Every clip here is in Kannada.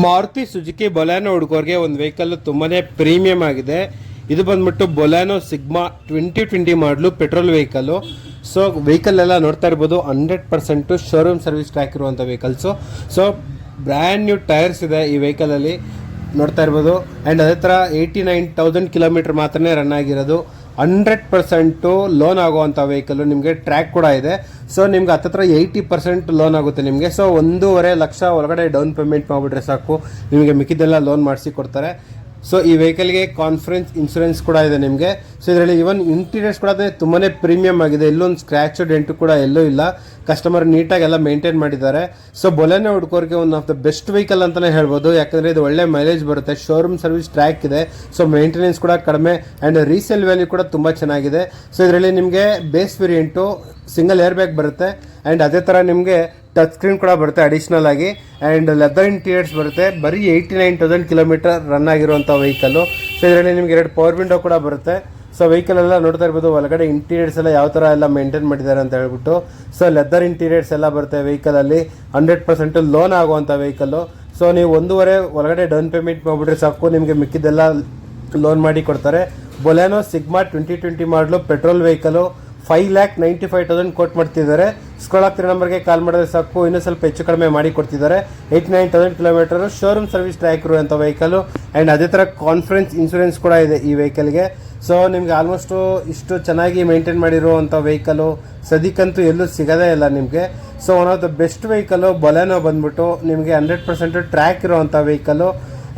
ಮಾರುತಿ ಸುಜುಕಿ ಬೊಲೆನೋ ಹುಡುಗರಿಗೆ ಒಂದು ವೆಹಿಕಲ್ ತುಂಬಾನೇ ಪ್ರೀಮಿಯಂ ಆಗಿದೆ. ಇದು ಬಂದ್ಬಿಟ್ಟು ಬೊಲೆನೋ ಸಿಗ್ಮಾ 2020 ಮಾಡಲು ಪೆಟ್ರೋಲ್ ವೆಹಿಕಲ್ಲು. ಸೊ ವೆಹಿಕಲ್ ಎಲ್ಲ ನೋಡ್ತಾ ಇರ್ಬೋದು 100% ಶೋರೂಮ್ ಸರ್ವಿಸ್ ಟ್ರ್ಯಾಕ್ ಇರುವಂಥ vehicles. So brand new tyres ಇದೆ ಈ ವೆಹಿಕಲಲ್ಲಿ ನೋಡ್ತಾ ಇರ್ಬೋದು. ಆ್ಯಂಡ್ ಅದೇ ಥರ 89,000 ಕಿಲೋಮೀಟರ್ ಮಾತ್ರನೇ ರನ್ ಆಗಿರೋದು. 100% ಲೋನ್ ಆಗುವಂಥ ವೆಹಿಕಲ್ಲು. ನಿಮಗೆ ಟ್ರ್ಯಾಕ್ ಕೂಡ ಇದೆ. ಸೊ ನಿಮ್ಗೆ ಹತ್ತತ್ರ 80% ಲೋನ್ ಆಗುತ್ತೆ ನಿಮಗೆ. ಸೊ 1.5 ಲಕ್ಷ ಒಳಗಡೆ ಡೌನ್ ಪೇಮೆಂಟ್ ಮಾಡಿಬಿಟ್ರೆ ಸಾಕು, ನಿಮಗೆ ಮಿಕ್ಕಿದ್ದೆಲ್ಲ ಲೋನ್ ಮಾಡಿಸಿ ಕೊಡ್ತಾರೆ. ಸೊ ಈ ವೆಹಿಕಲ್ಗೆ ಕಾನ್ಫರೆನ್ಸ್ ಇನ್ಶೂರೆನ್ಸ್ ಕೂಡ ಇದೆ ನಿಮಗೆ. ಸೊ ಇದರಲ್ಲಿ ಇವನ್ ಇಂಟೀರಿಯರ್ಸ್ ಕೂಡ ತುಂಬಾ ಪ್ರೀಮಿಯಂ ಆಗಿದೆ. ಎಲ್ಲೊಂದು ಸ್ಕ್ರ್ಯಾಚ್ ಡೆಂಟು ಕೂಡ ಎಲ್ಲೂ ಇಲ್ಲ. ಕಸ್ಟಮರ್ ನೀಟಾಗಿ ಎಲ್ಲ ಮೇಂಟೈನ್ ಮಾಡಿದ್ದಾರೆ. ಸೊ ಬೊಲೆನೋ ಹುಡುಗರಿಗೆ one of the best vehicle ಅಂತಲೇ ಹೇಳ್ಬೋದು. ಯಾಕಂದರೆ ಇದು ಒಳ್ಳೆ ಮೈಲೇಜ್ ಬರುತ್ತೆ, ಶೋರೂಮ್ ಸರ್ವಿಸ್ ಟ್ರ್ಯಾಕ್ ಇದೆ. ಸೊ ಮೇಂಟೆನೆನ್ಸ್ ಕೂಡ ಕಡಿಮೆ ಆ್ಯಂಡ್ ರೀಸೇಲ್ ವ್ಯಾಲ್ಯೂ ಕೂಡ ತುಂಬ ಚೆನ್ನಾಗಿದೆ. ಸೊ ಇದರಲ್ಲಿ ನಿಮಗೆ base variant single air bag ಬರುತ್ತೆ. ಆ್ಯಂಡ್ ಅದೇ ಥರ ನಿಮಗೆ ಟಚ್ ಸ್ಕ್ರೀನ್ ಕೂಡ ಬರುತ್ತೆ ಅಡಿಷ್ನಲ್ ಆಗಿ. ಆ್ಯಂಡ್ ಲೆದರ್ ಇಂಟೀರಿಯರ್ಸ್ ಬರುತ್ತೆ. ಬರೀ 89,000 ಕಿಲೋಮೀಟರ್ ರನ್ ಆಗಿರುವಂಥ ವೆಹಿಕಲ್ಲು. ಸೊ ಇದರಲ್ಲಿ ನಿಮಗೆ 2 ಪವರ್ ವಿಂಡೋ ಕೂಡ ಬರುತ್ತೆ. ಸೊ ವೆಹಿಕಲ್ ಎಲ್ಲ ನೋಡ್ತಾ ಇರ್ಬೋದು ಒಳಗಡೆ ಇಂಟೀರಿಯರ್ಸ್ ಎಲ್ಲ ಯಾವ ಥರ ಎಲ್ಲ ಮೇಂಟೈನ್ ಮಾಡಿದ್ದಾರೆ ಅಂತ ಹೇಳ್ಬಿಟ್ಟು. ಸೊ ಲೆದರ್ ಇಂಟೀರಿಯರ್ಸ್ ಎಲ್ಲ ಬರುತ್ತೆ ವೆಹಿಕಲಲ್ಲಿ. 100% ಲೋನ್ ಆಗುವಂಥ ವೆಹಿಕಲ್ಲು. ಸೊ ನೀವು 1.5 ಒಳಗಡೆ ಡೌನ್ ಪೇಮೆಂಟ್ ಮಾಡಿಬಿಟ್ರೆ ಸಾಕು, ನಿಮಗೆ ಮಿಕ್ಕಿದ್ದೆಲ್ಲ ಲೋನ್ ಮಾಡಿ ಕೊಡ್ತಾರೆ. ಬೊಲೆನೋ ಸಿಗ್ಮಾ 2020 ಮಾಡಲು ಪೆಟ್ರೋಲ್ ವೆಹಿಕಲ್ಲು 5,95,000 ಕೋಟ್ ಮಾಡ್ತಿದ್ದಾರೆ. ಸ್ಕ್ರೋಲ್ ಆಗ್ತಿರೋ ನಂಬರ್ಗೆ ಕಾಲ್ ಮಾಡಿದ್ರೆ ಸಾಕು, ಇನ್ನೂ ಸ್ವಲ್ಪ ಹೆಚ್ಚು ಕಡಿಮೆ ಮಾಡಿ ಕೊಡ್ತಿದ್ದಾರೆ. 89,000 ಕಿಲೋಮೀಟರು ಶೋರೂಮ್ ಸರ್ವಿಸ್ ಟ್ರ್ಯಾಕ್ ಇರುವಂಥ ವೆಹಿಕಲ್ಲು. ಆ್ಯಂಡ್ ಅದೇ ಥರ ಕಾನ್ಫರೆನ್ಸ್ ಇನ್ಶೂರೆನ್ಸ್ ಕೂಡ ಇದೆ ಈ ವೆಹಿಕಲ್ಗೆ. ಸೊ ನಿಮಗೆ ಆಲ್ಮೋಸ್ಟು ಇಷ್ಟು ಚೆನ್ನಾಗಿ ಮೇಂಟೈನ್ ಮಾಡಿರುವಂಥ ವೆಹಿಕಲ್ಲು ಸದ್ಯಕ್ಕಂತೂ ಎಲ್ಲೂ ಸಿಗೋದೇ ಇಲ್ಲ ನಿಮಗೆ. So one of the best vehicle Baleno ಬಂದ್ಬಿಟ್ಟು ನಿಮಗೆ 100% ಟ್ರ್ಯಾಕ್ ಇರುವಂಥ ವೆಹಿಕಲ್ಲು.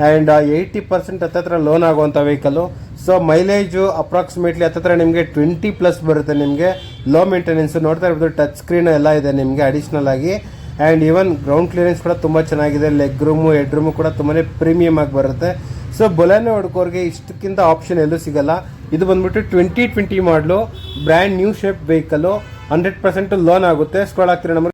ಆ್ಯಂಡ್ 80% ಹತ್ತತ್ರ ಲೋನ್ ಆಗುವಂಥ ವೆಹಿಕಲ್ಲು. ಸೊ ಮೈಲೇಜು ಅಪ್ರಾಕ್ಸಿಮೇಟ್ಲಿ ಹತ್ತತ್ರ ನಿಮಗೆ 20+ ಬರುತ್ತೆ ನಿಮಗೆ. ಲೋ ಮೇಂಟೆನೆನ್ಸು ನೋಡ್ತಾ ಇರ್ಬೋದು. ಟಚ್ ಸ್ಕ್ರೀನು ಎಲ್ಲ ಇದೆ ನಿಮಗೆ ಅಡಿಷ್ನಲ್ ಆಗಿ. ಆ್ಯಂಡ್ ಈವನ್ ಗ್ರೌಂಡ್ ಕ್ಲಿಯರೆನ್ಸ್ ಕೂಡ ತುಂಬ ಚೆನ್ನಾಗಿದೆ. ಲೆಗ್ ರೂಮು ಹೆಡ್ ರೂಮು ಕೂಡ ತುಂಬಾ ಪ್ರೀಮಿಯಮ್ ಆಗಿ ಬರುತ್ತೆ. ಸೊ ಬೊಲೆನೋ ಹುಡುಗರಿಗೆ ಇಷ್ಟಕ್ಕಿಂತ ಆಪ್ಷನ್ ಎಲ್ಲೂ ಸಿಗಲ್ಲ. ಇದು ಬಂದ್ಬಿಟ್ಟು 2020 ಮಾಡಲು brand new shape vehicle. 100% loan ಆಗುತ್ತೆ. ಸ್ಕ್ರೋಲ್ ಆಗ್ತಿರೋ ನಮಗೆ